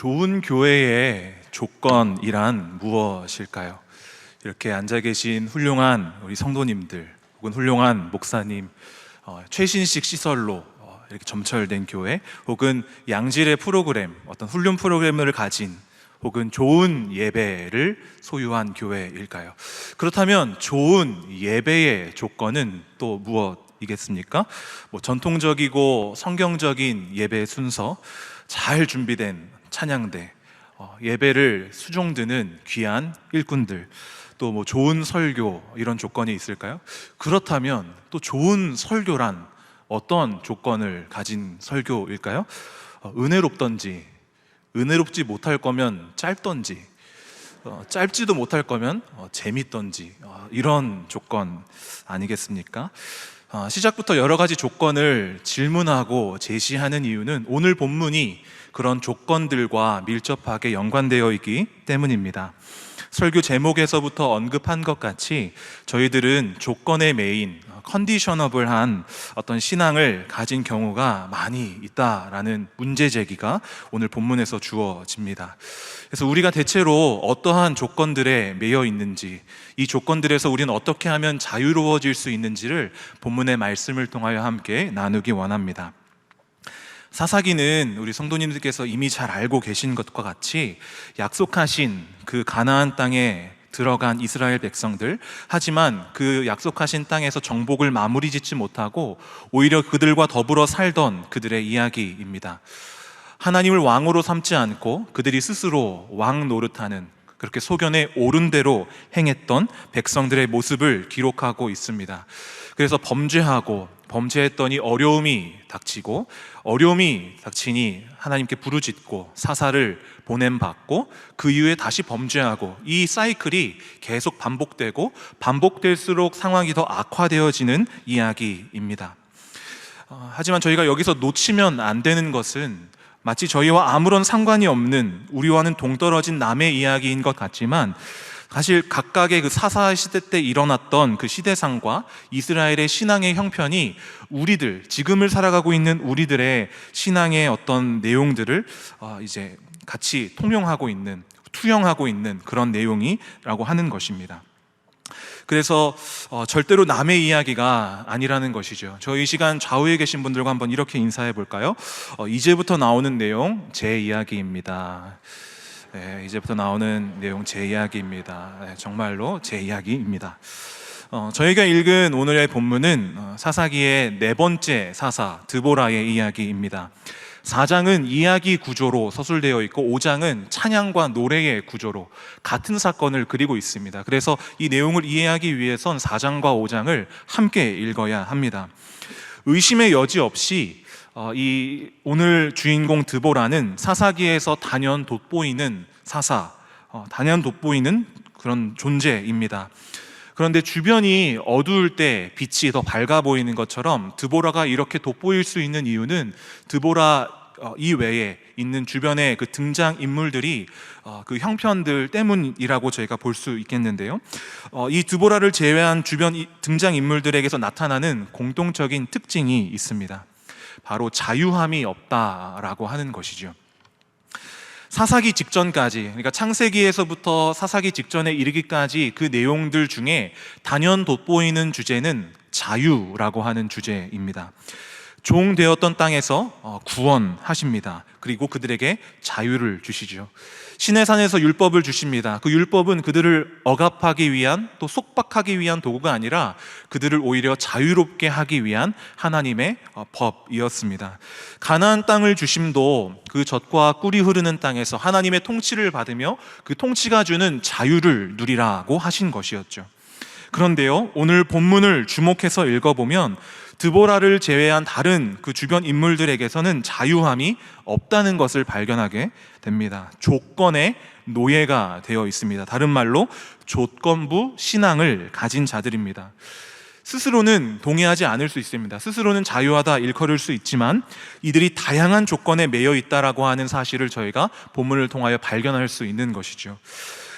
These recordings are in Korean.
좋은 교회의 조건이란 무엇일까요? 이렇게 앉아 계신 훌륭한 우리 성도님들 혹은 훌륭한 목사님, 최신식 시설로 이렇게 점철된 교회, 혹은 양질의 프로그램, 어떤 훈련 프로그램을 가진, 혹은 좋은 예배를 소유한 교회일까요? 그렇다면 좋은 예배의 조건은 또 무엇이겠습니까? 전통적이고 성경적인 예배 순서, 잘 준비된 찬양대, 예배를 수종드는 귀한 일꾼들, 또 좋은 설교, 이런 조건이 있을까요? 그렇다면 또 좋은 설교란 어떤 조건을 가진 설교일까요? 은혜롭던지, 은혜롭지 못할 거면 짧던지, 짧지도 못할 거면 재밌던지, 이런 조건 아니겠습니까? 시작부터 여러 가지 조건을 질문하고 제시하는 이유는 오늘 본문이 그런 조건들과 밀접하게 연관되어 있기 때문입니다. 설교 제목에서부터 언급한 것 같이 저희들은 조건에 매인 컨디셔너블한 어떤 신앙을 가진 경우가 많이 있다라는 문제 제기가 오늘 본문에서 주어집니다. 그래서 우리가 대체로 어떠한 조건들에 매여 있는지, 이 조건들에서 우리는 어떻게 하면 자유로워질 수 있는지를 본문의 말씀을 통하여 함께 나누기 원합니다. 사사기는 우리 성도님들께서 이미 잘 알고 계신 것과 같이 약속하신 그 가나안 땅에 들어간 이스라엘 백성들, 하지만 그 약속하신 땅에서 정복을 마무리 짓지 못하고 오히려 그들과 더불어 살던 그들의 이야기입니다. 하나님을 왕으로 삼지 않고 그들이 스스로 왕 노릇하는, 그렇게 소견에 옳은 대로 행했던 백성들의 모습을 기록하고 있습니다. 그래서 범죄했더니 어려움이 닥치고, 어려움이 닥치니 하나님께 부르짖고 사사를 보냄받고, 그 이후에 다시 범죄하고, 이 사이클이 계속 반복되고 반복될수록 상황이 더 악화되어지는 이야기입니다. 하지만 저희가 여기서 놓치면 안 되는 것은 마치 저희와 아무런 상관이 없는, 우리와는 동떨어진 남의 이야기인 것 같지만 사실 각각의 그 사사 시대 때 일어났던 그 시대상과 이스라엘의 신앙의 형편이 우리들, 지금을 살아가고 있는 우리들의 신앙의 어떤 내용들을 이제 같이 통용하고 있는, 투영하고 있는 그런 내용이라고 하는 것입니다. 그래서 절대로 남의 이야기가 아니라는 것이죠. 저희 시간 좌우에 계신 분들과 한번 이렇게 인사해 볼까요? 이제부터 나오는 내용 제 이야기입니다. 네, 이제부터 나오는 내용 제 이야기입니다. 네, 정말로 제 이야기입니다. 저희가 읽은 오늘의 본문은 사사기의 네 번째 사사 드보라의 이야기입니다. 4장은 이야기 구조로 서술되어 있고 5장은 찬양과 노래의 구조로 같은 사건을 그리고 있습니다. 그래서 이 내용을 이해하기 위해선 4장과 5장을 함께 읽어야 합니다. 의심의 여지 없이 이 오늘 주인공 드보라는 사사기에서 단연 돋보이는 사사, 단연 돋보이는 그런 존재입니다. 그런데 주변이 어두울 때 빛이 더 밝아 보이는 것처럼 드보라가 이렇게 돋보일 수 있는 이유는 드보라 이외에 있는 주변의 그 등장 인물들이 그 형편들 때문이라고 저희가 볼 수 있겠는데요. 이 드보라를 제외한 주변 등장 인물들에게서 나타나는 공통적인 특징이 있습니다. 바로 자유함이 없다라고 하는 것이죠. 사사기 직전까지, 그러니까 창세기에서부터 사사기 직전에 이르기까지 그 내용들 중에 단연 돋보이는 주제는 자유라고 하는 주제입니다. 종 되었던 땅에서 구원하십니다. 그리고 그들에게 자유를 주시죠. 시내산에서 율법을 주십니다. 그 율법은 그들을 억압하기 위한, 또 속박하기 위한 도구가 아니라 그들을 오히려 자유롭게 하기 위한 하나님의 법이었습니다. 가나안 땅을 주심도 그 젖과 꿀이 흐르는 땅에서 하나님의 통치를 받으며 그 통치가 주는 자유를 누리라고 하신 것이었죠. 그런데요, 오늘 본문을 주목해서 읽어보면 드보라를 제외한 다른 그 주변 인물들에게서는 자유함이 없다는 것을 발견하게 됩니다. 조건의 노예가 되어 있습니다. 다른 말로 조건부 신앙을 가진 자들입니다. 스스로는 동의하지 않을 수 있습니다. 스스로는 자유하다 일컬을 수 있지만 이들이 다양한 조건에 매여 있다라고 하는 사실을 저희가 본문을 통하여 발견할 수 있는 것이죠.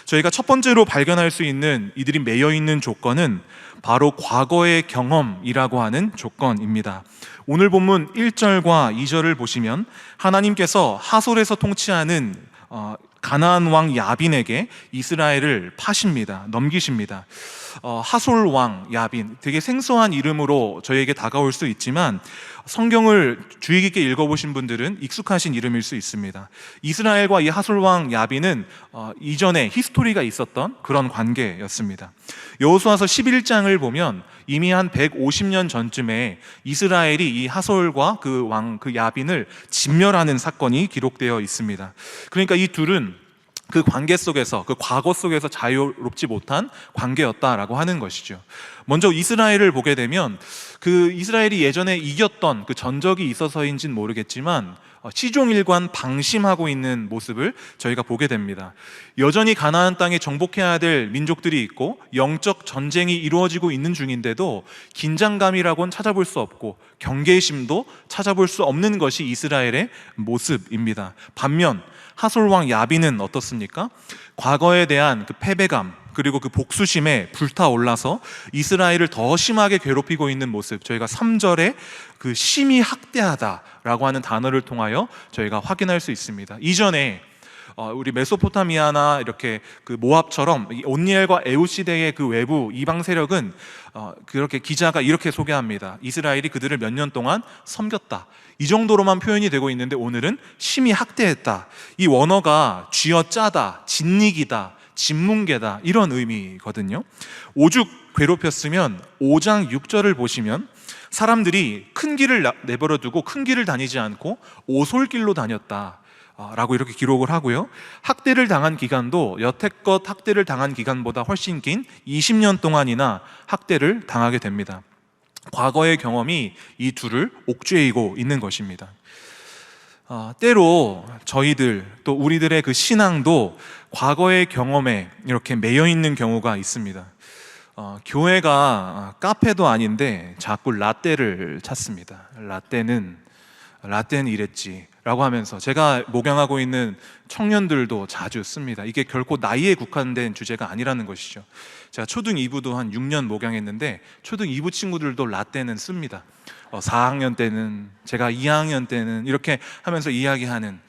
저희가 첫 번째로 발견할 수 있는 이들이 매여 있는 조건은 바로 과거의 경험이라고 하는 조건입니다. 오늘 본문 1절과 2절을 보시면 하나님께서 하솔에서 통치하는 가나안 왕 야빈에게 이스라엘을 파십니다. 넘기십니다. 하솔 왕 야빈, 되게 생소한 이름으로 저희에게 다가올 수 있지만 성경을 주의 깊게 읽어보신 분들은 익숙하신 이름일 수 있습니다. 이스라엘과 이 하솔 왕 야빈은 이전에 히스토리가 있었던 그런 관계였습니다. 여호수아서 11장을 보면 이미 한 150년 전쯤에 이스라엘이 이 하솔과 그 왕, 그 야빈을 진멸하는 사건이 기록되어 있습니다. 그러니까 이 둘은 그 관계 속에서, 그 과거 속에서 자유롭지 못한 관계였다라고 하는 것이죠. 먼저 이스라엘을 보게 되면 그 이스라엘이 예전에 이겼던 그 전적이 있어서인지는 모르겠지만 시종일관 방심하고 있는 모습을 저희가 보게 됩니다. 여전히 가나안 땅에 정복해야 될 민족들이 있고 영적 전쟁이 이루어지고 있는 중인데도 긴장감이라고는 찾아볼 수 없고 경계심도 찾아볼 수 없는 것이 이스라엘의 모습입니다. 반면 하솔 왕 야빈은 어떻습니까? 과거에 대한 그 패배감 그리고 그 복수심에 불타올라서 이스라엘을 더 심하게 괴롭히고 있는 모습, 저희가 3절에 그 심히 학대하다라고 하는 단어를 통하여 저희가 확인할 수 있습니다. 이전에 우리 메소포타미아나 이렇게 그 모압처럼 온니엘과 에웃 시대의 그 외부 이방 세력은 그렇게 기자가 이렇게 소개합니다. 이스라엘이 그들을 몇 년 동안 섬겼다. 이 정도로만 표현이 되고 있는데 오늘은 심히 학대했다. 이 원어가 쥐어짜다, 짓이기다, 짓뭉개다 이런 의미거든요. 오죽 괴롭혔으면 5장 6절을 보시면 사람들이 큰 길을 내버려 두고 큰 길을 다니지 않고 오솔길로 다녔다 라고 이렇게 기록을 하고요. 학대를 당한 기간도 여태껏 학대를 당한 기간보다 훨씬 긴 20년 동안이나 학대를 당하게 됩니다. 과거의 경험이 이 둘을 옥죄이고 있는 것입니다. 때로 저희들 또 우리들의 그 신앙도 과거의 경험에 이렇게 매여 있는 경우가 있습니다. 교회가 카페도 아닌데 자꾸 라떼를 찾습니다. 라떼는 이랬지 라고 하면서 제가 목양하고 있는 청년들도 자주 씁니다. 이게 결코 나이에 국한된 주제가 아니라는 것이죠. 제가 초등 2부도 한 6년 목양했는데 초등 2부 친구들도 라떼는 씁니다. 4학년 때는, 제가 2학년 때는 이렇게 하면서 이야기하는,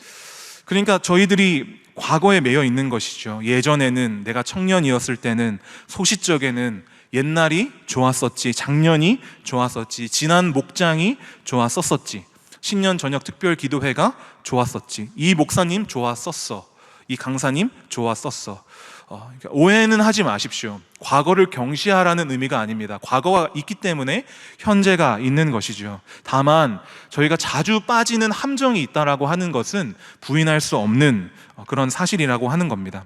그러니까 저희들이 과거에 매여 있는 것이죠. 예전에는, 내가 청년이었을 때는, 소시적에는 옛날이 좋았었지, 작년이 좋았었지, 지난 목장이 좋았었지, 신년 저녁 특별 기도회가 좋았었지, 이 목사님 좋았었어, 이 강사님 좋았었어. 그러니까 오해는 하지 마십시오. 과거를 경시하라는 의미가 아닙니다. 과거가 있기 때문에 현재가 있는 것이죠. 다만 저희가 자주 빠지는 함정이 있다라고 하는 것은 부인할 수 없는 그런 사실이라고 하는 겁니다.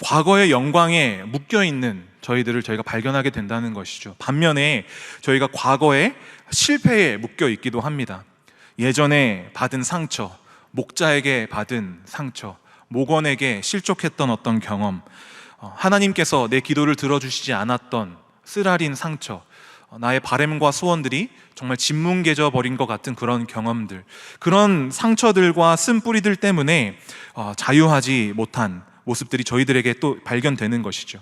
과거의 영광에 묶여있는 저희들을 저희가 발견하게 된다는 것이죠. 반면에 저희가 과거의 실패에 묶여 있기도 합니다. 예전에 받은 상처, 목자에게 받은 상처, 목원에게 실족했던 어떤 경험, 하나님께서 내 기도를 들어주시지 않았던 쓰라린 상처, 나의 바램과 소원들이 정말 짓뭉개져 버린 것 같은 그런 경험들, 그런 상처들과 쓴뿌리들 때문에 자유하지 못한 모습들이 저희들에게 또 발견되는 것이죠.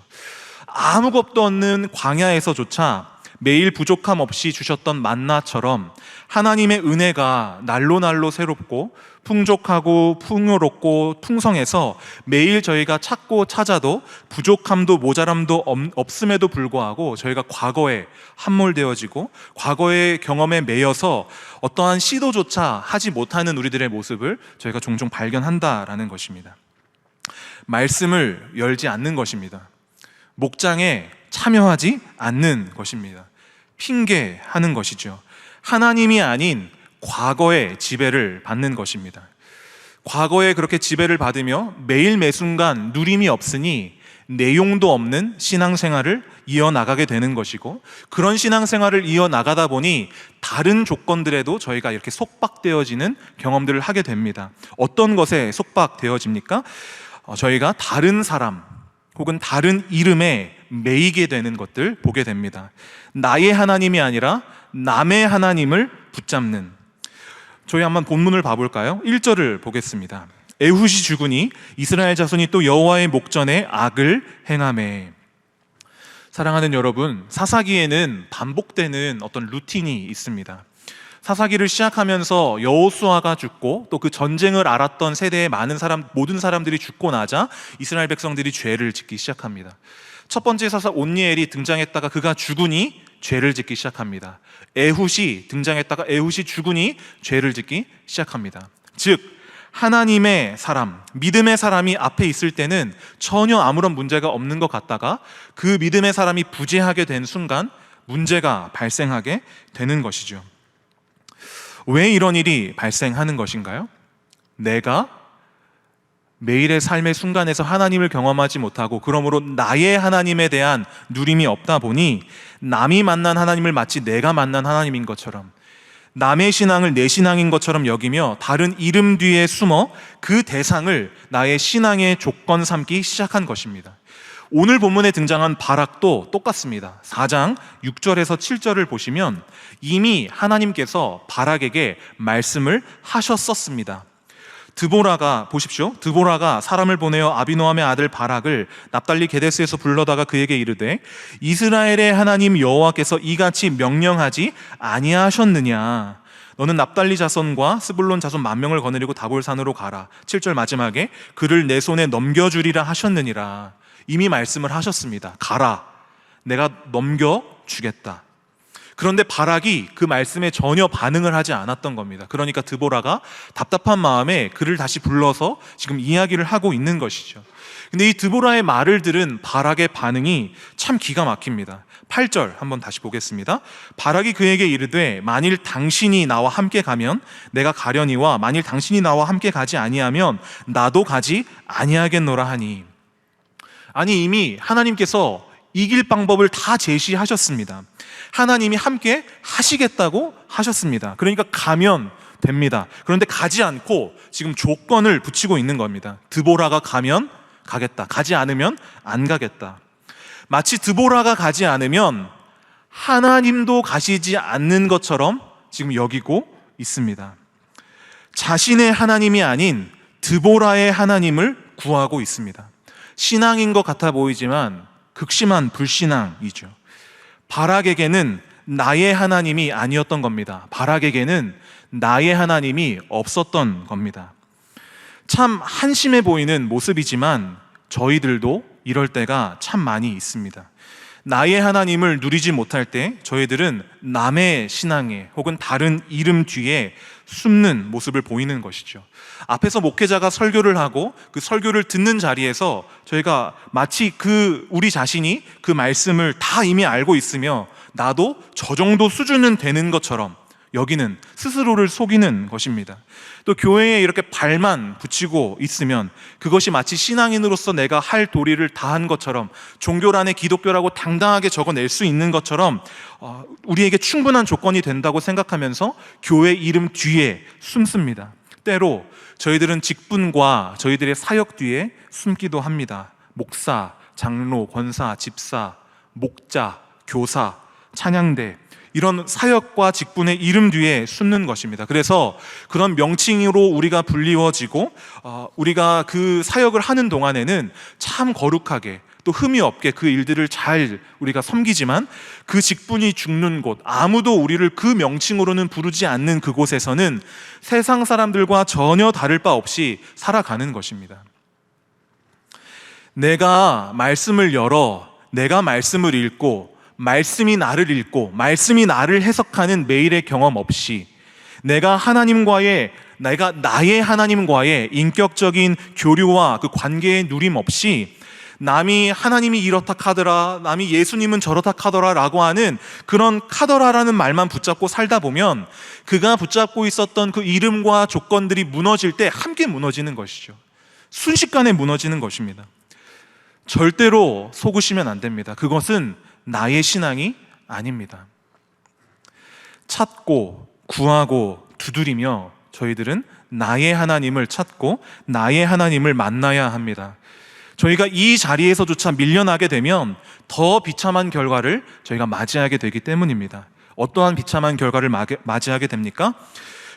아무것도 없는 광야에서조차 매일 부족함 없이 주셨던 만나처럼 하나님의 은혜가 날로 새롭고 풍족하고 풍요롭고 풍성해서 매일 저희가 찾고 찾아도 부족함도 모자람도 없음에도 불구하고 저희가 과거에 함몰되어지고 과거의 경험에 매여서 어떠한 시도조차 하지 못하는 우리들의 모습을 저희가 종종 발견한다라는 것입니다. 말씀을 열지 않는 것입니다. 목장에 참여하지 않는 것입니다. 핑계하는 것이죠. 하나님이 아닌 과거의 지배를 받는 것입니다. 과거에 그렇게 지배를 받으며 매일 매순간 누림이 없으니 내용도 없는 신앙생활을 이어나가게 되는 것이고, 그런 신앙생활을 이어나가다 보니 다른 조건들에도 저희가 이렇게 속박되어지는 경험들을 하게 됩니다. 어떤 것에 속박되어집니까? 저희가 다른 사람 혹은 다른 이름에 매이게 되는 것들 보게 됩니다. 나의 하나님이 아니라 남의 하나님을 붙잡는. 저희 한번 본문을 봐볼까요? 1절을 보겠습니다. 에훗이 죽으니 이스라엘 자손이 또 여호와의 목전에 악을 행하매. 사랑하는 여러분, 사사기에는 반복되는 어떤 루틴이 있습니다. 사사기를 시작하면서 여호수아가 죽고 또 그 전쟁을 알았던 세대의 모든 사람들이 죽고 나자 이스라엘 백성들이 죄를 짓기 시작합니다. 첫 번째 사사 온니엘이 등장했다가 그가 죽으니 죄를 짓기 시작합니다. 에훗이 등장했다가 에훗이 죽으니 죄를 짓기 시작합니다. 즉 하나님의 사람, 믿음의 사람이 앞에 있을 때는 전혀 아무런 문제가 없는 것 같다가 그 믿음의 사람이 부재하게 된 순간 문제가 발생하게 되는 것이죠. 왜 이런 일이 발생하는 것인가요? 내가 매일의 삶의 순간에서 하나님을 경험하지 못하고 그러므로 나의 하나님에 대한 누림이 없다 보니 남이 만난 하나님을 마치 내가 만난 하나님인 것처럼, 남의 신앙을 내 신앙인 것처럼 여기며 다른 이름 뒤에 숨어 그 대상을 나의 신앙의 조건 삼기 시작한 것입니다. 오늘 본문에 등장한 바락도 똑같습니다. 4장 6절에서 7절을 보시면 이미 하나님께서 바락에게 말씀을 하셨었습니다. 보십시오. 드보라가 사람을 보내어 아비노함의 아들 바락을 납달리 게데스에서 불러다가 그에게 이르되 이스라엘의 하나님 여호와께서 이같이 명령하지 아니하셨느냐? 너는 납달리 자손과 스불론 자손 10,000명을 거느리고 다볼산으로 가라. 7절 마지막에 그를 내 손에 넘겨주리라 하셨느니라. 이미 말씀을 하셨습니다. 가라. 내가 넘겨주겠다. 그런데 바락이 그 말씀에 전혀 반응을 하지 않았던 겁니다. 그러니까 드보라가 답답한 마음에 그를 다시 불러서 지금 이야기를 하고 있는 것이죠. 근데 이 드보라의 말을 들은 바락의 반응이 참 기가 막힙니다. 8절 한번 다시 보겠습니다. 바락이 그에게 이르되 만일 당신이 나와 함께 가면 내가 가려니와 만일 당신이 나와 함께 가지 아니하면 나도 가지 아니하겠노라 하니. 아니 이미 하나님께서 이길 방법을 다 제시하셨습니다. 하나님이 함께 하시겠다고 하셨습니다. 그러니까 가면 됩니다. 그런데 가지 않고 지금 조건을 붙이고 있는 겁니다. 드보라가 가면 가겠다. 가지 않으면 안 가겠다. 마치 드보라가 가지 않으면 하나님도 가시지 않는 것처럼 지금 여기고 있습니다. 자신의 하나님이 아닌 드보라의 하나님을 구하고 있습니다. 신앙인 것 같아 보이지만 극심한 불신앙이죠. 바락에게는 나의 하나님이 아니었던 겁니다. 바락에게는 나의 하나님이 없었던 겁니다. 참 한심해 보이는 모습이지만 저희들도 이럴 때가 참 많이 있습니다. 나의 하나님을 누리지 못할 때 저희들은 남의 신앙에 혹은 다른 이름 뒤에 숨는 모습을 보이는 것이죠. 앞에서 목회자가 설교를 하고 그 설교를 듣는 자리에서 저희가 마치 우리 자신이 그 말씀을 다 이미 알고 있으며 나도 저 정도 수준은 되는 것처럼 여기는 스스로를 속이는 것입니다. 또 교회에 이렇게 발만 붙이고 있으면 그것이 마치 신앙인으로서 내가 할 도리를 다한 것처럼, 종교란에 기독교라고 당당하게 적어낼 수 있는 것처럼 우리에게 충분한 조건이 된다고 생각하면서 교회 이름 뒤에 숨습니다. 때로 저희들은 직분과 저희들의 사역 뒤에 숨기도 합니다. 목사, 장로, 권사, 집사, 목자, 교사, 찬양대, 이런 사역과 직분의 이름 뒤에 숨는 것입니다. 그래서 그런 명칭으로 우리가 불리워지고 우리가 그 사역을 하는 동안에는 참 거룩하게 또 흠이 없게 그 일들을 잘 우리가 섬기지만 그 직분이 죽는 곳, 아무도 우리를 그 명칭으로는 부르지 않는 그곳에서는 세상 사람들과 전혀 다를 바 없이 살아가는 것입니다. 내가 말씀을 열어 내가 말씀을 읽고 말씀이 나를 읽고 말씀이 나를 해석하는 매일의 경험 없이 내가 나의 하나님과의 인격적인 교류와 그 관계의 누림 없이 남이 하나님이 이렇다 카더라, 남이 예수님은 저렇다 카더라 라고 하는 그런 카더라라는 말만 붙잡고 살다 보면 그가 붙잡고 있었던 그 이름과 조건들이 무너질 때 함께 무너지는 것이죠. 순식간에 무너지는 것입니다. 절대로 속으시면 안 됩니다. 그것은 나의 신앙이 아닙니다. 찾고 구하고 두드리며 저희들은 나의 하나님을 찾고 나의 하나님을 만나야 합니다. 저희가 이 자리에서조차 밀려나게 되면 더 비참한 결과를 저희가 맞이하게 되기 때문입니다. 어떠한 비참한 결과를 맞이하게 됩니까?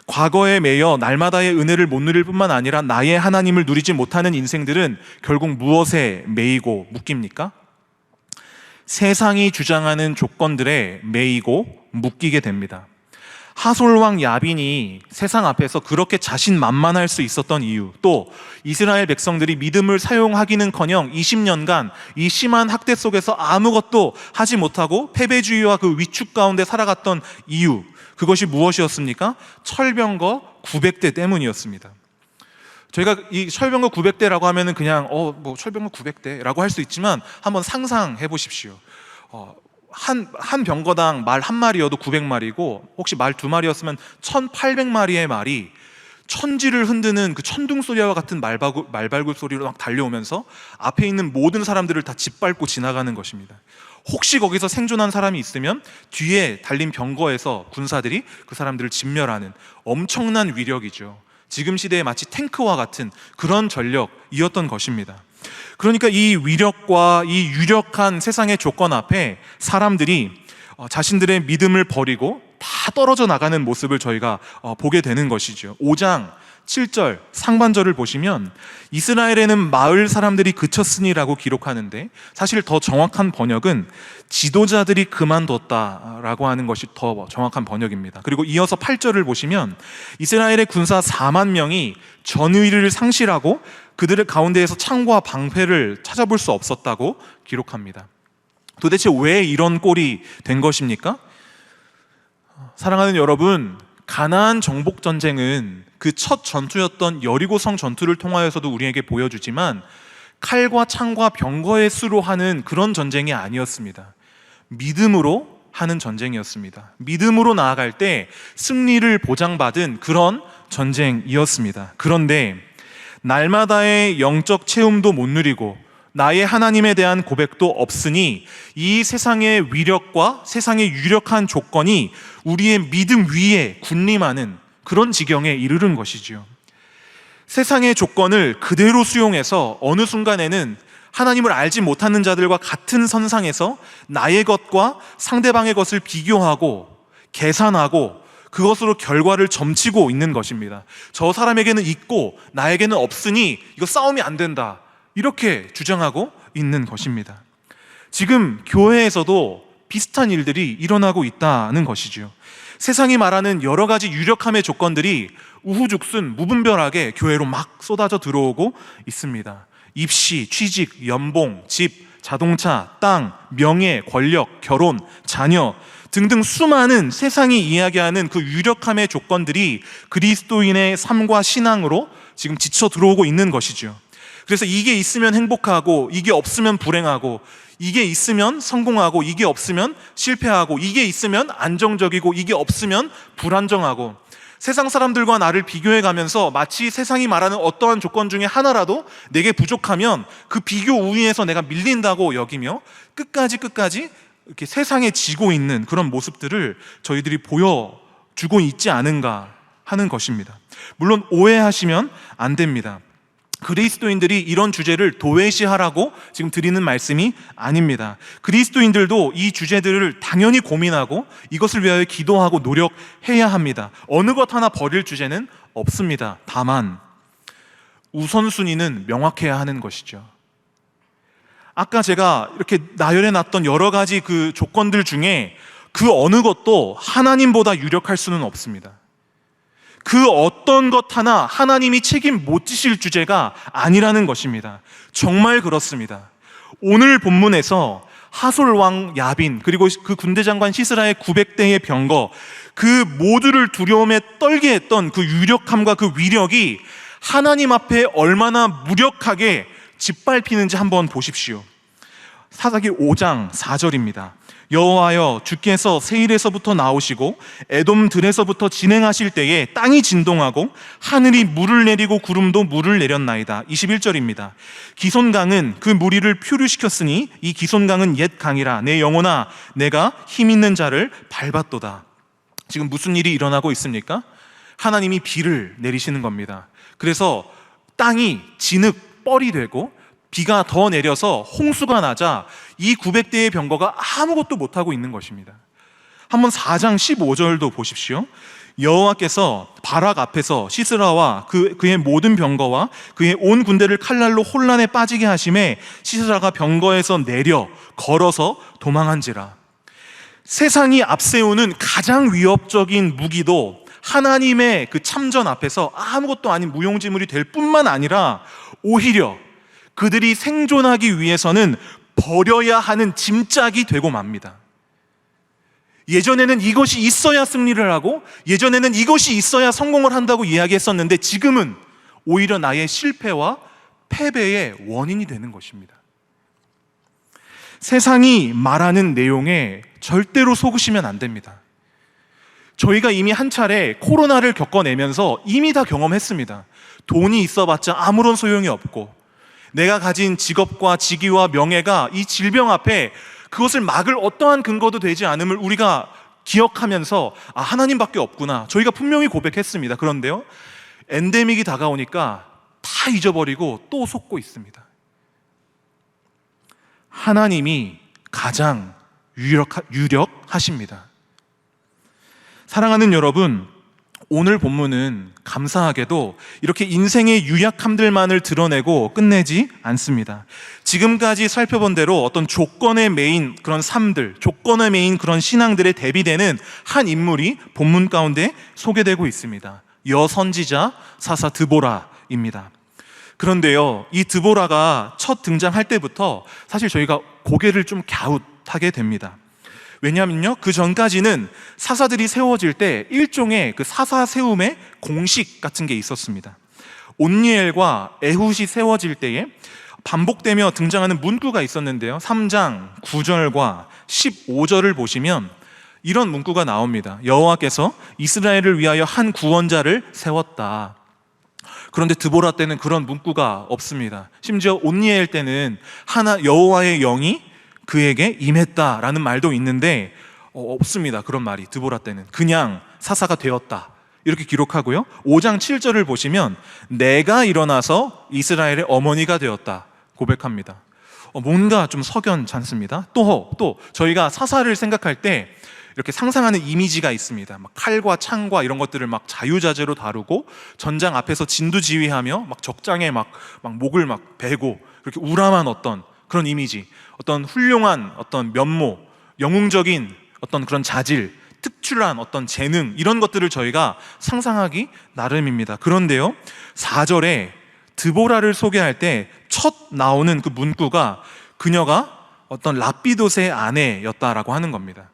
과거에 매여 날마다의 은혜를 못 누릴 뿐만 아니라 나의 하나님을 누리지 못하는 인생들은 결국 무엇에 매이고 묶입니까? 세상이 주장하는 조건들에 매이고 묶이게 됩니다. 하솔왕 야빈이 세상 앞에서 그렇게 자신만만할 수 있었던 이유, 또 이스라엘 백성들이 믿음을 사용하기는커녕 20년간 이 심한 학대 속에서 아무것도 하지 못하고 패배주의와 그 위축 가운데 살아갔던 이유, 그것이 무엇이었습니까? 철병거 900대 때문이었습니다. 저희가 이 철병거 900대라고 하면은 그냥 뭐 철병거 900대라고 할 수 있지만 한번 상상해 보십시오. 한 병거당 말 한 마리여도 900마리고 혹시 말 두 마리였으면 1800마리의 말이 천지를 흔드는 그 천둥 소리와 같은 말발굴 소리로 막 달려오면서 앞에 있는 모든 사람들을 다 짓밟고 지나가는 것입니다. 혹시 거기서 생존한 사람이 있으면 뒤에 달린 병거에서 군사들이 그 사람들을 진멸하는 엄청난 위력이죠. 지금 시대에 마치 탱크와 같은 그런 전력이었던 것입니다. 그러니까 이 위력과 이 유력한 세상의 조건 앞에 사람들이 자신들의 믿음을 버리고 다 떨어져 나가는 모습을 저희가 보게 되는 것이죠. 5장 7절 상반절을 보시면 이스라엘에는 마을 사람들이 그쳤으니라고 기록하는데, 사실 더 정확한 번역은 지도자들이 그만뒀다라고 하는 것이 더 정확한 번역입니다. 그리고 이어서 8절을 보시면 이스라엘의 군사 4만 명이 전의를 상실하고 그들의 가운데에서 창과 방패를 찾아볼 수 없었다고 기록합니다. 도대체 왜 이런 꼴이 된 것입니까? 사랑하는 여러분, 가나안 정복 전쟁은 그 첫 전투였던 여리고성 전투를 통하여서도 우리에게 보여주지만 칼과 창과 병거의 수로 하는 그런 전쟁이 아니었습니다. 믿음으로 하는 전쟁이었습니다. 믿음으로 나아갈 때 승리를 보장받은 그런 전쟁이었습니다. 그런데 날마다의 영적 체험도 못 누리고 나의 하나님에 대한 고백도 없으니 이 세상의 위력과 세상의 유력한 조건이 우리의 믿음 위에 군림하는 그런 지경에 이르는 것이지요. 세상의 조건을 그대로 수용해서 어느 순간에는 하나님을 알지 못하는 자들과 같은 선상에서 나의 것과 상대방의 것을 비교하고 계산하고 그것으로 결과를 점치고 있는 것입니다. 저 사람에게는 있고 나에게는 없으니 이거 싸움이 안 된다, 이렇게 주장하고 있는 것입니다. 지금 교회에서도 비슷한 일들이 일어나고 있다는 것이죠. 세상이 말하는 여러 가지 유력함의 조건들이 우후죽순 무분별하게 교회로 막 쏟아져 들어오고 있습니다. 입시, 취직, 연봉, 집, 자동차, 땅, 명예, 권력, 결혼, 자녀 등등 수많은 세상이 이야기하는 그 유력함의 조건들이 그리스도인의 삶과 신앙으로 지금 지쳐 들어오고 있는 것이죠. 그래서 이게 있으면 행복하고 이게 없으면 불행하고, 이게 있으면 성공하고 이게 없으면 실패하고, 이게 있으면 안정적이고 이게 없으면 불안정하고, 세상 사람들과 나를 비교해 가면서 마치 세상이 말하는 어떠한 조건 중에 하나라도 내게 부족하면 그 비교 우위에서 내가 밀린다고 여기며 끝까지 이렇게 세상에 지고 있는 그런 모습들을 저희들이 보여주고 있지 않은가 하는 것입니다. 물론 오해하시면 안 됩니다. 그리스도인들이 이런 주제를 도외시하라고 지금 드리는 말씀이 아닙니다. 그리스도인들도 이 주제들을 당연히 고민하고 이것을 위하여 기도하고 노력해야 합니다. 어느 것 하나 버릴 주제는 없습니다. 다만 우선순위는 명확해야 하는 것이죠. 아까 제가 이렇게 나열해 놨던 여러 가지 그 조건들 중에 그 어느 것도 하나님보다 유력할 수는 없습니다. 그 어떤 것 하나 하나님이 책임 못 지실 주제가 아니라는 것입니다. 정말 그렇습니다. 오늘 본문에서 하솔 왕 야빈, 그리고 그 군대 장관 시스라의 900대의 병거, 그 모두를 두려움에 떨게 했던 그 유력함과 그 위력이 하나님 앞에 얼마나 무력하게 짓밟히는지 한번 보십시오. 사사기 5장 4절입니다. 여호와여, 주께서 세일에서부터 나오시고 에돔 들에서부터 진행하실 때에 땅이 진동하고 하늘이 물을 내리고 구름도 물을 내렸나이다. 21절입니다. 기손강은 그 무리를 표류시켰으니 이 기손강은 옛 강이라. 내 영혼아, 내가 힘 있는 자를 밟았도다. 지금 무슨 일이 일어나고 있습니까? 하나님이 비를 내리시는 겁니다. 그래서 땅이 진흙 뻘이 되고 비가 더 내려서 홍수가 나자 이 900대의 병거가 아무것도 못하고 있는 것입니다. 한번 4장 15절도 보십시오. 여호와께서 바락 앞에서 시스라와 그의 모든 병거와 그의 온 군대를 칼날로 혼란에 빠지게 하심에 시스라가 병거에서 내려 걸어서 도망한지라. 세상이 앞세우는 가장 위협적인 무기도 하나님의 그 참전 앞에서 아무것도 아닌 무용지물이 될 뿐만 아니라 오히려 그들이 생존하기 위해서는 버려야 하는 짐짝이 되고 맙니다. 예전에는 이것이 있어야 승리를 하고, 예전에는 이것이 있어야 성공을 한다고 이야기했었는데, 지금은 오히려 나의 실패와 패배의 원인이 되는 것입니다. 세상이 말하는 내용에 절대로 속으시면 안 됩니다. 저희가 이미 한 차례 코로나를 겪어내면서 이미 다 경험했습니다. 돈이 있어봤자 아무런 소용이 없고, 내가 가진 직업과 직위와 명예가 이 질병 앞에 그것을 막을 어떠한 근거도 되지 않음을 우리가 기억하면서 하나님밖에 없구나, 저희가 분명히 고백했습니다. 그런데요, 엔데믹이 다가오니까 다 잊어버리고 또 속고 있습니다. 하나님이 가장 유력하십니다. 사랑하는 여러분, 오늘 본문은 감사하게도 이렇게 인생의 유약함들만을 드러내고 끝내지 않습니다. 지금까지 살펴본 대로 어떤 조건에 매인 그런 삶들, 조건에 매인 그런 신앙들에 대비되는 한 인물이 본문 가운데 소개되고 있습니다. 여선지자 사사 드보라입니다. 그런데요, 이 드보라가 첫 등장할 때부터 사실 저희가 고개를 좀 갸웃하게 됩니다. 왜냐하면요, 그 전까지는 사사들이 세워질 때 일종의 그 사사 세움의 공식 같은 게 있었습니다. 온니엘과 에훗이 세워질 때에 반복되며 등장하는 문구가 있었는데요, 3장 9절과 15절을 보시면 이런 문구가 나옵니다. 여호와께서 이스라엘을 위하여 한 구원자를 세웠다. 그런데 드보라 때는 그런 문구가 없습니다. 심지어 온니엘 때는 여호와의 영이 그에게 임했다라는 말도 있는데 없습니다. 그런 말이 드보라 때는 그냥 사사가 되었다 이렇게 기록하고요, 5장 7절을 보시면 내가 일어나서 이스라엘의 어머니가 되었다 고백합니다. 뭔가 좀 석연찮습니다. 또 저희가 사사를 생각할 때 이렇게 상상하는 이미지가 있습니다. 막 칼과 창과 이런 것들을 막 자유자재로 다루고, 전장 앞에서 진두지휘하며 막 적장에 막 목을 막 베고, 그렇게 우람한 어떤 그런 이미지, 어떤 훌륭한 어떤 면모, 영웅적인 어떤 그런 자질, 특출한 어떤 재능, 이런 것들을 저희가 상상하기 나름입니다. 그런데요, 4절에 드보라를 소개할 때 첫 나오는 그 문구가 그녀가 어떤 랍비돗의 아내였다라고 하는 겁니다.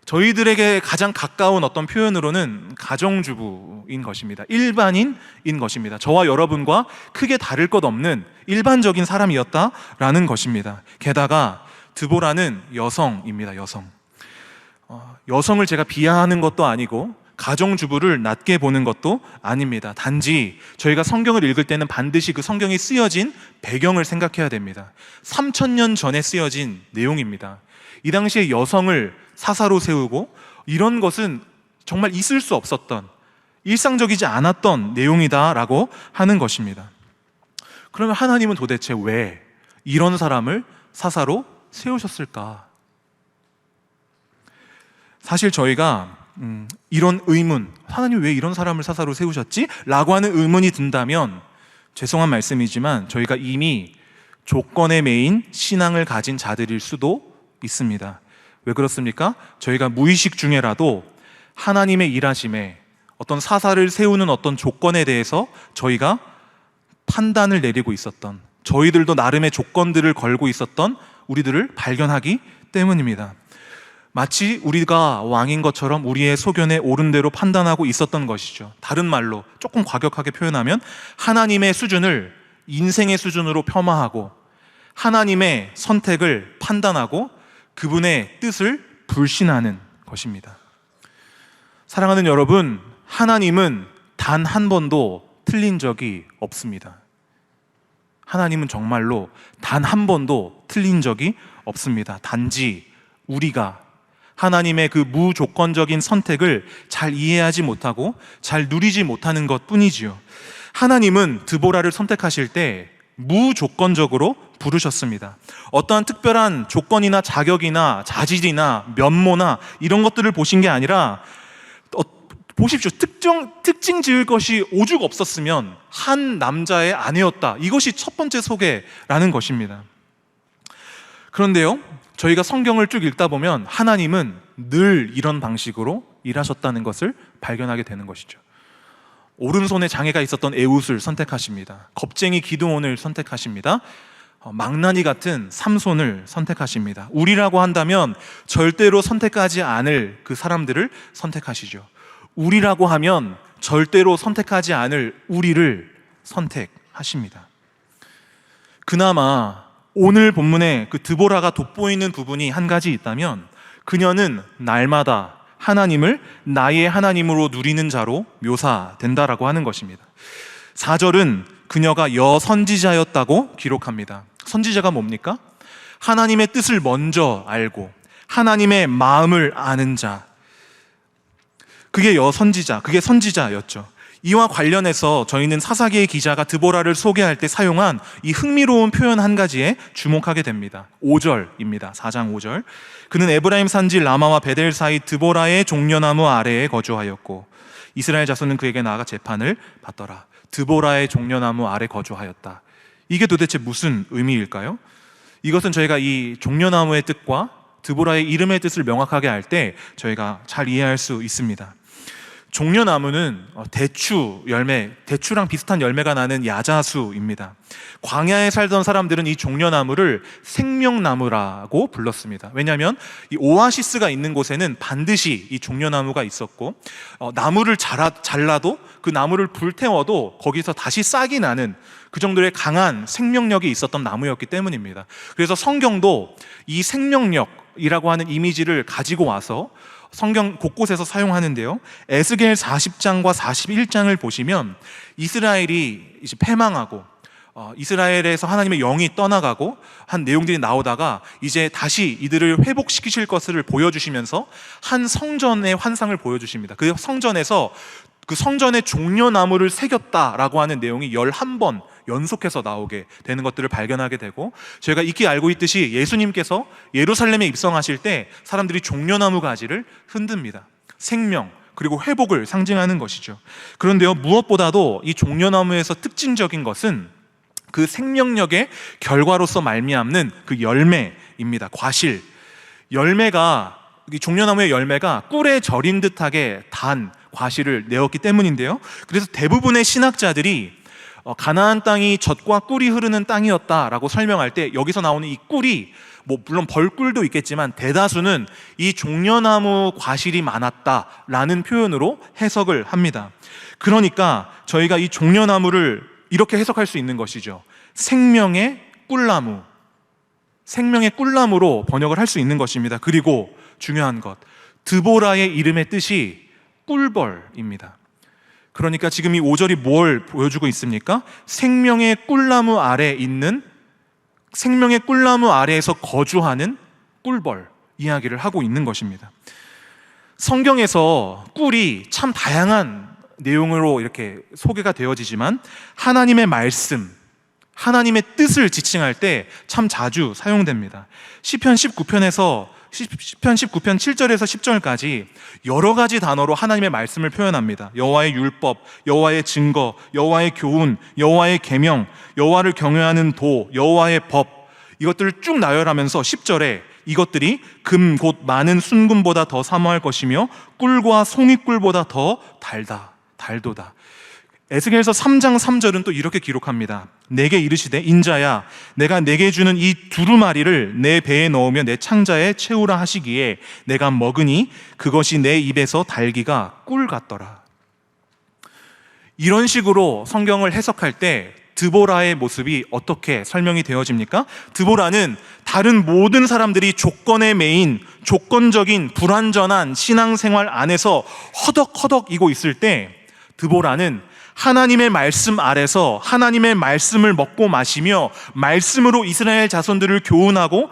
저희들에게 가장 가까운 어떤 표현으로는 가정주부인 것입니다. 일반인인 것입니다. 저와 여러분과 크게 다를 것 없는 일반적인 사람이었다라는 것입니다. 게다가 드보라는 여성입니다. 여성을 제가 비하하는 것도 아니고 가정주부를 낮게 보는 것도 아닙니다. 단지 저희가 성경을 읽을 때는 반드시 그 성경이 쓰여진 배경을 생각해야 됩니다. 3000년 전에 쓰여진 내용입니다. 이 당시에 여성을 사사로 세우고 이런 것은 정말 있을 수 없었던, 일상적이지 않았던 내용이다라고 하는 것입니다. 그러면 하나님은 도대체 왜 이런 사람을 사사로 세우셨을까? 사실 저희가 이런 의문, 하나님 왜 이런 사람을 사사로 세우셨지? 라고 하는 의문이 든다면 죄송한 말씀이지만 저희가 이미 조건에 매인 신앙을 가진 자들일 수도 있습니다. 왜 그렇습니까? 저희가 무의식 중에라도 하나님의 일하심에 어떤 사사를 세우는 어떤 조건에 대해서 저희가 판단을 내리고 있었던, 저희들도 나름의 조건들을 걸고 있었던 우리들을 발견하기 때문입니다. 마치 우리가 왕인 것처럼 우리의 소견에 옳은 대로 판단하고 있었던 것이죠. 다른 말로 조금 과격하게 표현하면 하나님의 수준을 인생의 수준으로 폄하하고 하나님의 선택을 판단하고 그분의 뜻을 불신하는 것입니다. 사랑하는 여러분, 하나님은 단 한 번도 틀린 적이 없습니다. 하나님은 정말로 단 한 번도 틀린 적이 없습니다. 단지 우리가 하나님의 그 무조건적인 선택을 잘 이해하지 못하고 잘 누리지 못하는 것 뿐이지요. 하나님은 드보라를 선택하실 때 무조건적으로 부르셨습니다. 어떠한 특별한 조건이나 자격이나 자질이나 면모나 이런 것들을 보신 게 아니라 보십시오. 특징 지을 것이 오죽 없었으면 한 남자의 아내였다. 이것이 첫 번째 소개라는 것입니다. 그런데요, 저희가 성경을 쭉 읽다 보면 하나님은 늘 이런 방식으로 일하셨다는 것을 발견하게 되는 것이죠. 오른손에 장애가 있었던 에훗을 선택하십니다. 겁쟁이 기드온을 선택하십니다. 망나니 같은 삼손을 선택하십니다. 우리라고 한다면 절대로 선택하지 않을 그 사람들을 선택하시죠. 우리라고 하면 절대로 선택하지 않을 우리를 선택하십니다. 그나마 오늘 본문에 그 드보라가 돋보이는 부분이 한 가지 있다면 그녀는 날마다 하나님을 나의 하나님으로 누리는 자로 묘사된다라고 하는 것입니다. 4절은 그녀가 여선지자였다고 기록합니다. 선지자가 뭡니까? 하나님의 뜻을 먼저 알고 하나님의 마음을 아는 자, 그게 여선지자, 그게 선지자였죠. 이와 관련해서 저희는 사사기의 기자가 드보라를 소개할 때 사용한 이 흥미로운 표현 한 가지에 주목하게 됩니다. 5절입니다. 4장 5절. 그는 에브라임 산지 라마와 베델 사이 드보라의 종려나무 아래에 거주하였고 이스라엘 자손은 그에게 나아가 재판을 받더라. 드보라의 종려나무 아래 거주하였다. 이게 도대체 무슨 의미일까요? 이것은 저희가 이 종려나무의 뜻과 드보라의 이름의 뜻을 명확하게 알 때 저희가 잘 이해할 수 있습니다. 종려나무는 대추랑 비슷한 열매가 나는 야자수입니다. 광야에 살던 사람들은 이 종려나무를 생명나무라고 불렀습니다. 왜냐하면 이 오아시스가 있는 곳에는 반드시 이 종려나무가 있었고 나무를 잘라도 그 나무를 불태워도 거기서 다시 싹이 나는 그 정도의 강한 생명력이 있었던 나무였기 때문입니다. 그래서 성경도 이 생명력이라고 하는 이미지를 가지고 와서 성경 곳곳에서 사용하는데요. 에스겔 40장과 41장을 보시면 이스라엘이 이제 패망하고 이스라엘에서 하나님의 영이 떠나가고 한 내용들이 나오다가 이제 다시 이들을 회복시키실 것을 보여주시면서 한 성전의 환상을 보여주십니다. 그 성전에서 그 성전에 종려나무를 새겼다라고 하는 내용이 11번 연속해서 나오게 되는 것들을 발견하게 되고, 저희가 익히 알고 있듯이 예수님께서 예루살렘에 입성하실 때 사람들이 종려나무 가지를 흔듭니다. 생명 그리고 회복을 상징하는 것이죠. 그런데요, 무엇보다도 이 종려나무에서 특징적인 것은 그 생명력의 결과로서 말미암는 그 열매입니다. 과실. 열매가, 이 종려나무의 열매가 꿀에 절인 듯하게 단 과실을 내었기 때문인데요. 그래서 대부분의 신학자들이 가나안 땅이 젖과 꿀이 흐르는 땅이었다라고 설명할 때 여기서 나오는 이 꿀이 물론 벌꿀도 있겠지만 대다수는 이 종려나무 과실이 많았다라는 표현으로 해석을 합니다. 그러니까 저희가 이 종려나무를 이렇게 해석할 수 있는 것이죠. 생명의 꿀나무, 생명의 꿀나무로 번역을 할 수 있는 것입니다. 그리고 중요한 것, 드보라의 이름의 뜻이 꿀벌입니다. 그러니까 지금 이 5절이 뭘 보여주고 있습니까? 생명의 꿀나무 아래 있는, 생명의 꿀나무 아래에서 거주하는 꿀벌 이야기를 하고 있는 것입니다. 성경에서 꿀이 참 다양한 내용으로 이렇게 소개가 되어지지만 하나님의 말씀, 하나님의 뜻을 지칭할 때 참 자주 사용됩니다. 시편 19편 7절에서 10절까지 여러 가지 단어로 하나님의 말씀을 표현합니다. 여호와의 율법, 여호와의 증거, 여호와의 교훈, 여호와의 계명, 여호와를 경외하는 도, 여호와의 법, 이것들을 쭉 나열하면서 10절에 이것들이 금 곧 많은 순금보다 더 사모할 것이며 꿀과 송이꿀보다 더 달도다. 에스겔서 3장 3절은 또 이렇게 기록합니다. 내게 이르시되 인자야, 내가 내게 주는 이 두루마리를 내 배에 넣으며 내 창자에 채우라 하시기에 내가 먹으니 그것이 내 입에서 달기가 꿀 같더라. 이런 식으로 성경을 해석할 때 드보라의 모습이 어떻게 설명이 되어집니까? 드보라는 다른 모든 사람들이 조건에 매인 조건적인 불완전한 신앙생활 안에서 허덕허덕이고 있을 때 드보라는 하나님의 말씀 아래서 하나님의 말씀을 먹고 마시며 말씀으로 이스라엘 자손들을 교훈하고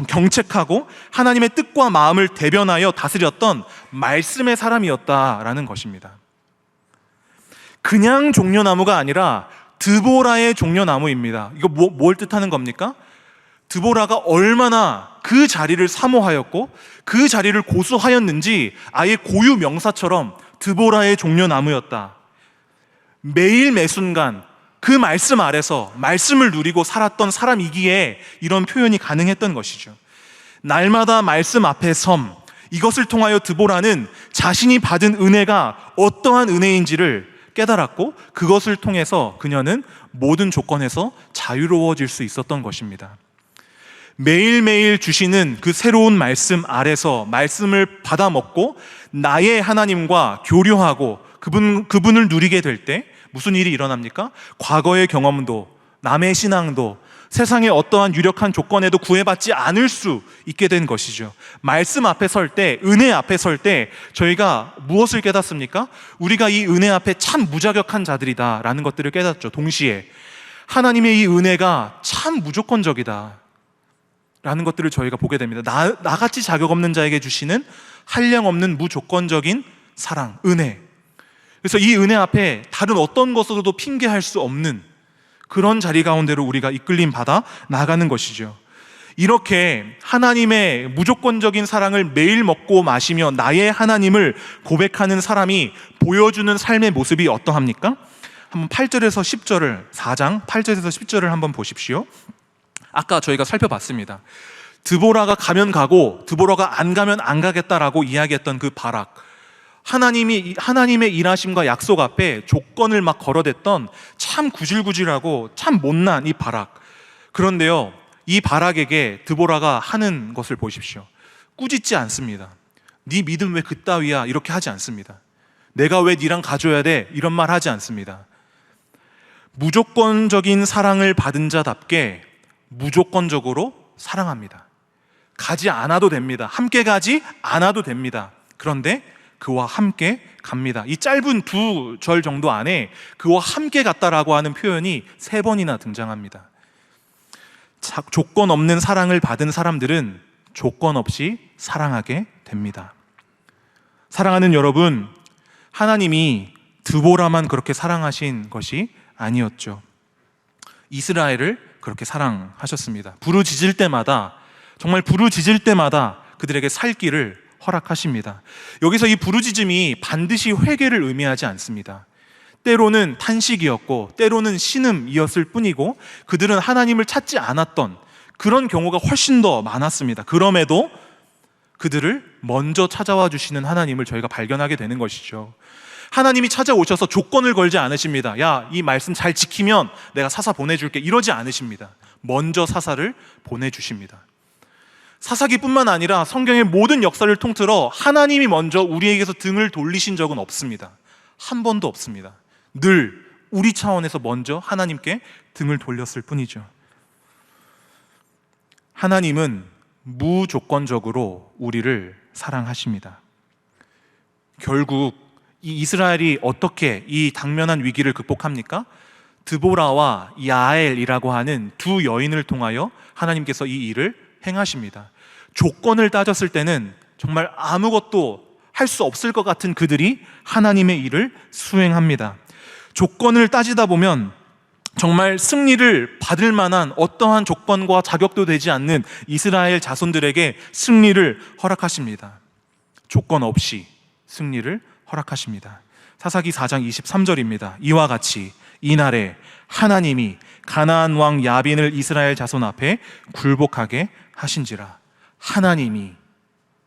경책하고 하나님의 뜻과 마음을 대변하여 다스렸던 말씀의 사람이었다라는 것입니다. 그냥 종려나무가 아니라 드보라의 종려나무입니다. 이거 뭘 뜻하는 겁니까? 드보라가 얼마나 그 자리를 사모하였고 그 자리를 고수하였는지 아예 고유 명사처럼 드보라의 종려나무였다. 매일 매순간 그 말씀 아래서 말씀을 누리고 살았던 사람이기에 이런 표현이 가능했던 것이죠. 날마다 말씀 앞에 이것을 통하여 드보라는 자신이 받은 은혜가 어떠한 은혜인지를 깨달았고, 그것을 통해서 그녀는 모든 조건에서 자유로워질 수 있었던 것입니다. 매일매일 주시는 그 새로운 말씀 아래서 말씀을 받아 먹고 나의 하나님과 교류하고 그분을 누리게 될 때 무슨 일이 일어납니까? 과거의 경험도, 남의 신앙도, 세상의 어떠한 유력한 조건에도 구애받지 않을 수 있게 된 것이죠. 말씀 앞에 설 때, 은혜 앞에 설 때 저희가 무엇을 깨닫습니까? 우리가 이 은혜 앞에 참 무자격한 자들이다라는 것들을 깨닫죠. 동시에 하나님의 이 은혜가 참 무조건적이다 라는 것들을 저희가 보게 됩니다. 나같이 자격 없는 자에게 주시는 한량없는 무조건적인 사랑, 은혜. 그래서 이 은혜 앞에 다른 어떤 것으로도 핑계할 수 없는 그런 자리 가운데로 우리가 이끌림 받아 나가는 것이죠. 이렇게 하나님의 무조건적인 사랑을 매일 먹고 마시며 나의 하나님을 고백하는 사람이 보여주는 삶의 모습이 어떠합니까? 한번 8절에서 10절을, 4장 8절에서 10절을 한번 보십시오. 아까 저희가 살펴봤습니다. 드보라가 가면 가고 드보라가 안 가면 안 가겠다라고 이야기했던 그 바락, 하나님의 일하심과 약속 앞에 조건을 막 걸어댔던 참 구질구질하고 참 못난 이 바락. 그런데요, 이 바락에게 드보라가 하는 것을 보십시오. 꾸짖지 않습니다. 네 믿음 왜 그따위야 이렇게 하지 않습니다. 내가 왜 네랑 가줘야 돼 이런 말 하지 않습니다. 무조건적인 사랑을 받은 자답게 무조건적으로 사랑합니다. 가지 않아도 됩니다. 함께 가지 않아도 됩니다. 그런데 그와 함께 갑니다. 이 짧은 2절 정도 안에 그와 함께 갔다라고 하는 표현이 3번이나 등장합니다. 조건 없는 사랑을 받은 사람들은 조건 없이 사랑하게 됩니다. 사랑하는 여러분, 하나님이 드보라만 그렇게 사랑하신 것이 아니었죠. 이스라엘을 그렇게 사랑하셨습니다. 부르짖을 때마다, 정말 부르짖을 때마다 그들에게 살 길을 허락하십니다. 여기서 이 부르짖음이 반드시 회개를 의미하지 않습니다. 때로는 탄식이었고 때로는 신음이었을 뿐이고 그들은 하나님을 찾지 않았던 그런 경우가 훨씬 더 많았습니다. 그럼에도 그들을 먼저 찾아와 주시는 하나님을 저희가 발견하게 되는 것이죠. 하나님이 찾아오셔서 조건을 걸지 않으십니다. 야, 이 말씀 잘 지키면 내가 사사 보내줄게 이러지 않으십니다. 먼저 사사를 보내주십니다. 사사기뿐만 아니라 성경의 모든 역사를 통틀어 하나님이 먼저 우리에게서 등을 돌리신 적은 없습니다. 한 번도 없습니다. 늘 우리 차원에서 먼저 하나님께 등을 돌렸을 뿐이죠. 하나님은 무조건적으로 우리를 사랑하십니다. 결국 이 이스라엘이 어떻게 이 당면한 위기를 극복합니까? 드보라와 야엘이라고 하는 2 여인을 통하여 하나님께서 이 일을 행하십니다. 조건을 따졌을 때는 정말 아무것도 할 수 없을 것 같은 그들이 하나님의 일을 수행합니다. 조건을 따지다 보면 정말 승리를 받을 만한 어떠한 조건과 자격도 되지 않는 이스라엘 자손들에게 승리를 허락하십니다. 조건 없이 승리를 허락하십니다. 사사기 4장 23절입니다. 이와 같이 이날에 하나님이 가나안 왕 야빈을 이스라엘 자손 앞에 굴복하게 하신지라. 하나님이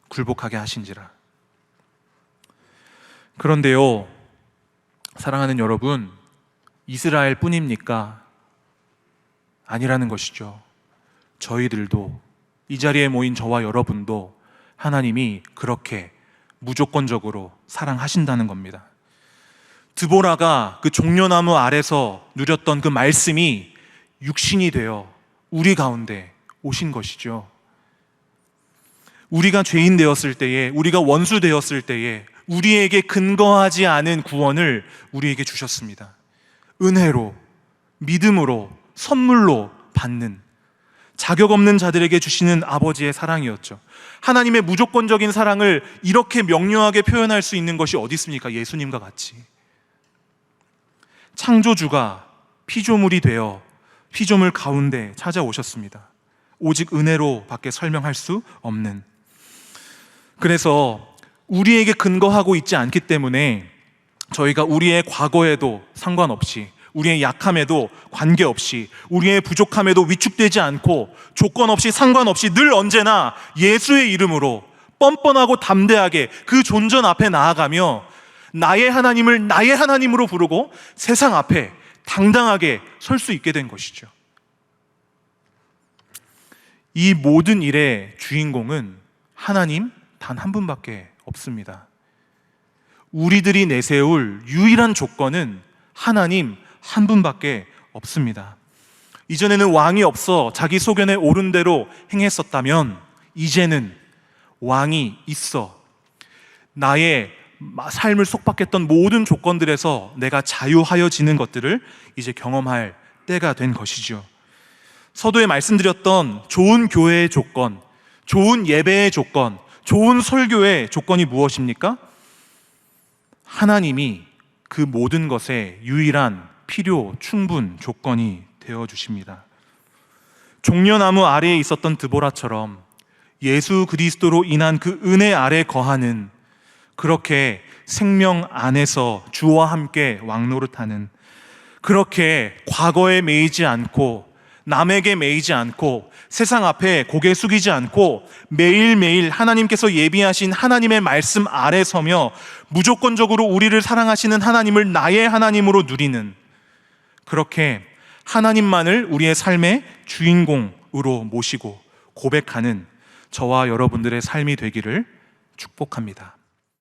굴복하게 하신지라. 그런데요, 사랑하는 여러분, 이스라엘 뿐입니까? 아니라는 것이죠. 저희들도, 이 자리에 모인 저와 여러분도 하나님이 그렇게 무조건적으로 사랑하신다는 겁니다. 드보라가 그 종려나무 아래서 누렸던 그 말씀이 육신이 되어 우리 가운데 오신 것이죠. 우리가 죄인 되었을 때에, 우리가 원수 되었을 때에 우리에게 근거하지 않은 구원을 우리에게 주셨습니다. 은혜로, 믿음으로, 선물로 받는, 자격 없는 자들에게 주시는 아버지의 사랑이었죠. 하나님의 무조건적인 사랑을 이렇게 명료하게 표현할 수 있는 것이 어디 있습니까? 예수님과 같이. 창조주가 피조물이 되어 피조물 가운데 찾아오셨습니다. 오직 은혜로 밖에 설명할 수 없는. 그래서 우리에게 근거하고 있지 않기 때문에 저희가 우리의 과거에도 상관없이, 우리의 약함에도 관계없이, 우리의 부족함에도 위축되지 않고 조건 없이 상관없이 늘 언제나 예수의 이름으로 뻔뻔하고 담대하게 그 존전 앞에 나아가며 나의 하나님을 나의 하나님으로 부르고 세상 앞에 당당하게 설 수 있게 된 것이죠. 이 모든 일의 주인공은 하나님 단 한 분밖에 없습니다. 우리들이 내세울 유일한 조건은 하나님 한 분밖에 없습니다. 이전에는 왕이 없어 자기 소견에 옳은 대로 행했었다면 이제는 왕이 있어 나의 삶을 속박했던 모든 조건들에서 내가 자유하여지는 것들을 이제 경험할 때가 된 것이죠. 서두에 말씀드렸던 좋은 교회의 조건, 좋은 예배의 조건, 좋은 설교의 조건이 무엇입니까? 하나님이 그 모든 것의 유일한 필요 충분 조건이 되어 주십니다. 종려나무 아래에 있었던 드보라처럼 예수 그리스도로 인한 그 은혜 아래 거하는, 그렇게 생명 안에서 주와 함께 왕노릇하는, 그렇게 과거에 매이지 않고 남에게 매이지 않고 세상 앞에 고개 숙이지 않고 매일매일 하나님께서 예비하신 하나님의 말씀 아래 서며 무조건적으로 우리를 사랑하시는 하나님을 나의 하나님으로 누리는, 그렇게 하나님만을 우리의 삶의 주인공으로 모시고 고백하는 저와 여러분들의 삶이 되기를 축복합니다.